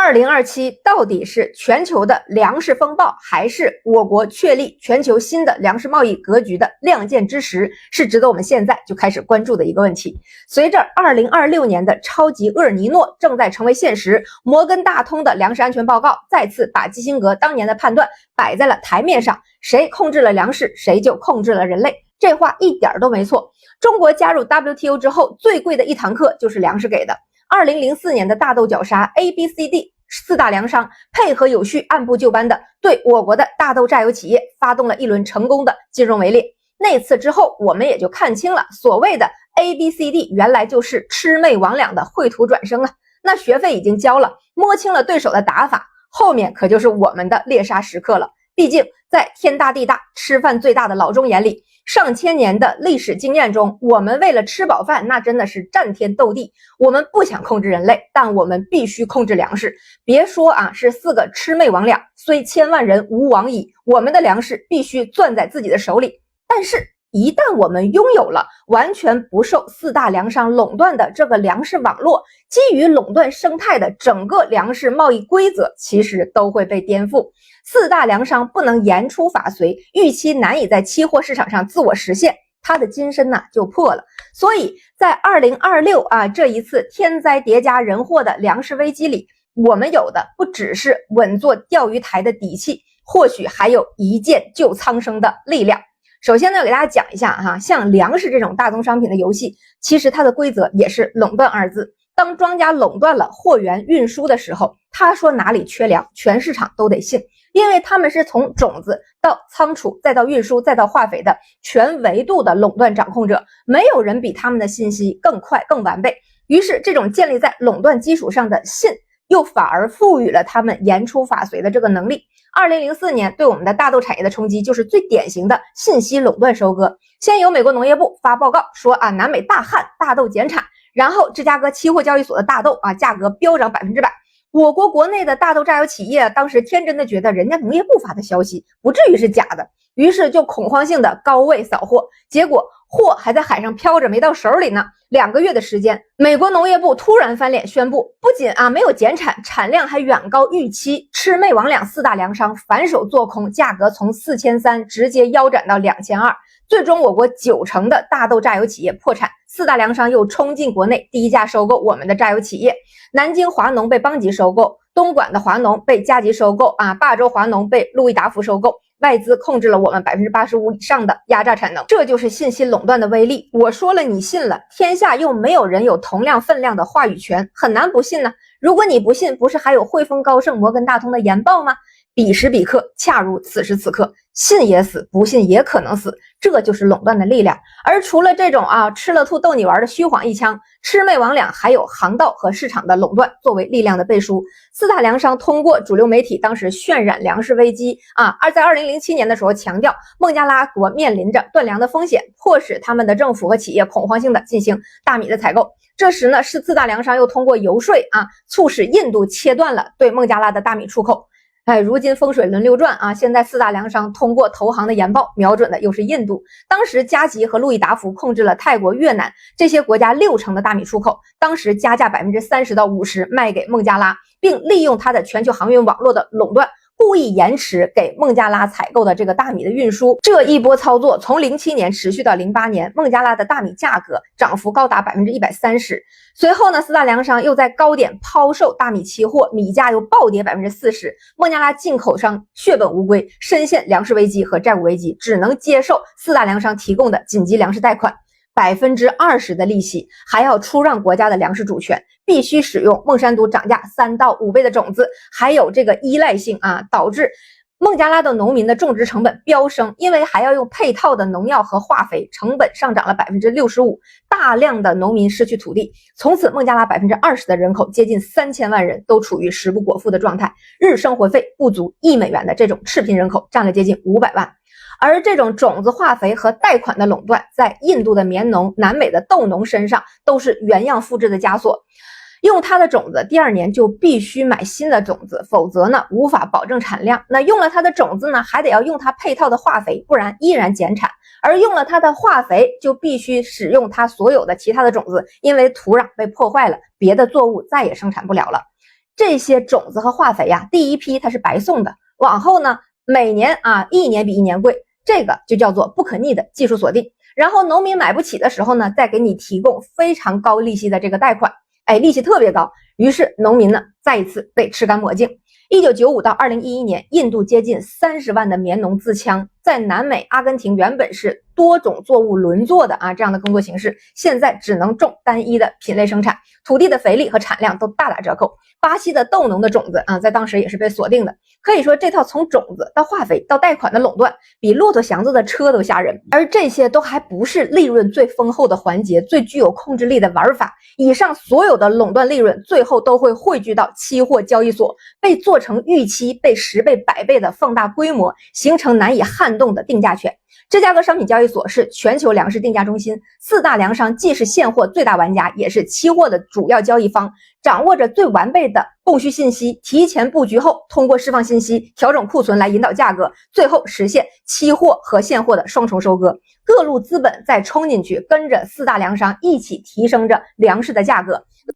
2027到底是全球的粮食风暴，还是我国确立全球新的粮食贸易格局的亮剑之时，是值得我们现在就开始关注的一个问题。随着2026年的超级厄尔尼诺正在成为现实，摩根大通的粮食安全报告再次把基辛格当年的判断摆在了台面上，谁控制了粮食，谁就控制了人类。这话一点都没错。中国加入 WTO 之后，最贵的一堂课就是粮食给的。2004年的大豆绞杀 ABCD 四大粮商配合有序，按部就班的对我国的大豆榨油企业发动了一轮成功的金融围猎。那次之后，我们也就看清了所谓的 ABCD 原来就是魑魅魍魉的绘图转生啊。那学费已经交了，摸清了对手的打法，后面可就是我们的猎杀时刻了。毕竟在天大地大吃饭最大的老中眼里，上千年的历史经验中，我们为了吃饱饭那真的是战天斗地。我们不想控制人类，但我们必须控制粮食。别说是4个魑魅魍魉，虽千万人吾往矣，我们的粮食必须攥在自己的手里。但是一旦我们拥有了完全不受4大粮商垄断的这个粮食网络，基于垄断生态的整个粮食贸易规则其实都会被颠覆。4大粮商不能言出法随，预期难以在期货市场上自我实现，他的金身就破了。所以在2026这一次天灾叠加人祸的粮食危机里，我们有的不只是稳坐钓鱼台的底气，或许还有一剑救苍生的力量。首先呢，给大家讲一下像粮食这种大宗商品的游戏，其实它的规则也是垄断2字。当庄家垄断了货源运输的时候，他说哪里缺粮，全市场都得信，因为他们是从种子到仓储再到运输再到化肥的全维度的垄断掌控者，没有人比他们的信息更快更完备。于是这种建立在垄断基础上的信，又反而赋予了他们言出法随的这个能力。2004年对我们的大豆产业的冲击就是最典型的信息垄断收割。先由美国农业部发报告说南美大旱，大豆减产，然后芝加哥期货交易所的大豆价格飙涨100%。我国国内的大豆榨油企业当时天真的觉得人家农业部发的消息不至于是假的，于是就恐慌性的高位扫货，结果货还在海上飘着没到手里呢。2个月的时间，美国农业部突然翻脸宣布，不仅没有减产，产量还远高预期，魑魅魍魉4大粮商反手做空，价格从4300直接腰斩到2200，最终我国90%的大豆榨油企业破产，4大粮商又冲进国内低价收购我们的榨油企业。南京华农被邦吉收购，东莞的华农被嘉吉收购霸州华农被路易达孚收购，外资控制了我们85%以上的压榨产能。这就是信息垄断的威力。我说了你信了，天下又没有人有同样分量的话语权，很难不信呢。如果你不信，不是还有汇丰高盛摩根大通的研报吗？彼时彼刻，恰如此时此刻，信也死，不信也可能死，这就是垄断的力量。而除了这种吃了兔逗你玩的虚晃一枪，魑魅魍魉还有航道和市场的垄断作为力量的背书。4大粮商通过主流媒体当时渲染粮食危机在2007年的时候强调孟加拉国面临着断粮的风险，迫使他们的政府和企业恐慌性的进行大米的采购。这时呢，4大粮商又通过游说促使印度切断了对孟加拉的大米出口。如今风水轮流转现在4大粮商通过投行的研报瞄准的又是印度。当时嘉吉和路易达孚控制了泰国、越南这些国家60%的大米出口，当时加价30%到50%卖给孟加拉，并利用它的全球航运网络的垄断，故意延迟给孟加拉采购的这个大米的运输。这一波操作从07年持续到08年，孟加拉的大米价格涨幅高达130%。随后呢，4大粮商又在高点抛售大米期货，米价又暴跌40%，孟加拉进口商血本无归，深陷粮食危机和债务危机，只能接受4大粮商提供的紧急粮食贷款，20%的利息，还要出让国家的粮食主权，必须使用孟山都涨价3到5倍的种子，还有这个依赖性导致孟加拉的农民的种植成本飙升，因为还要用配套的农药和化肥，成本上涨了65%，大量的农民失去土地。从此孟加拉20%的人口，接近3000万人都处于食不果腹的状态，日生活费不足1美元的这种赤贫人口占了接近500万。而这种种子化肥和贷款的垄断，在印度的棉农、南美的豆农身上都是原样复制的枷锁。用它的种子，第2年就必须买新的种子，否则呢无法保证产量。那用了它的种子呢，还得要用它配套的化肥，不然依然减产。而用了它的化肥，就必须使用它所有的其他的种子，因为土壤被破坏了，别的作物再也生产不了了。这些种子和化肥呀，第一批它是白送的，往后呢，每年一年比一年贵，这个就叫做不可逆的技术锁定。然后农民买不起的时候呢，再给你提供非常高利息的这个贷款，利息特别高，于是农民呢再一次被吃干抹净。1995到2011年，印度接近30万的棉农自枪，在南美阿根廷原本是多种作物轮作的这样的耕作形式，现在只能种单一的品类生产，土地的肥力和产量都大打折扣。巴西的豆农的种子在当时也是被锁定的。可以说这套从种子到化肥到贷款的垄断，比骆驼祥子的车都吓人。而这些都还不是利润最丰厚的环节，最具有控制力的玩法。以上所有的垄断利润最后都会汇聚到期货交易所，被做成预期，被10倍、100倍的放大规模，形成难以撼动的定价权。芝加哥商品交易所是全球粮食定价中心，4大粮商既是现货最大玩家，也是期货的主要交易方，掌握着最完备的供需信息，提前布局后通过释放信息调整库存来引导价格，最后实现期货和现货的双重收割。各路资本再冲进去，跟着4大粮商一起提升着粮食的价格。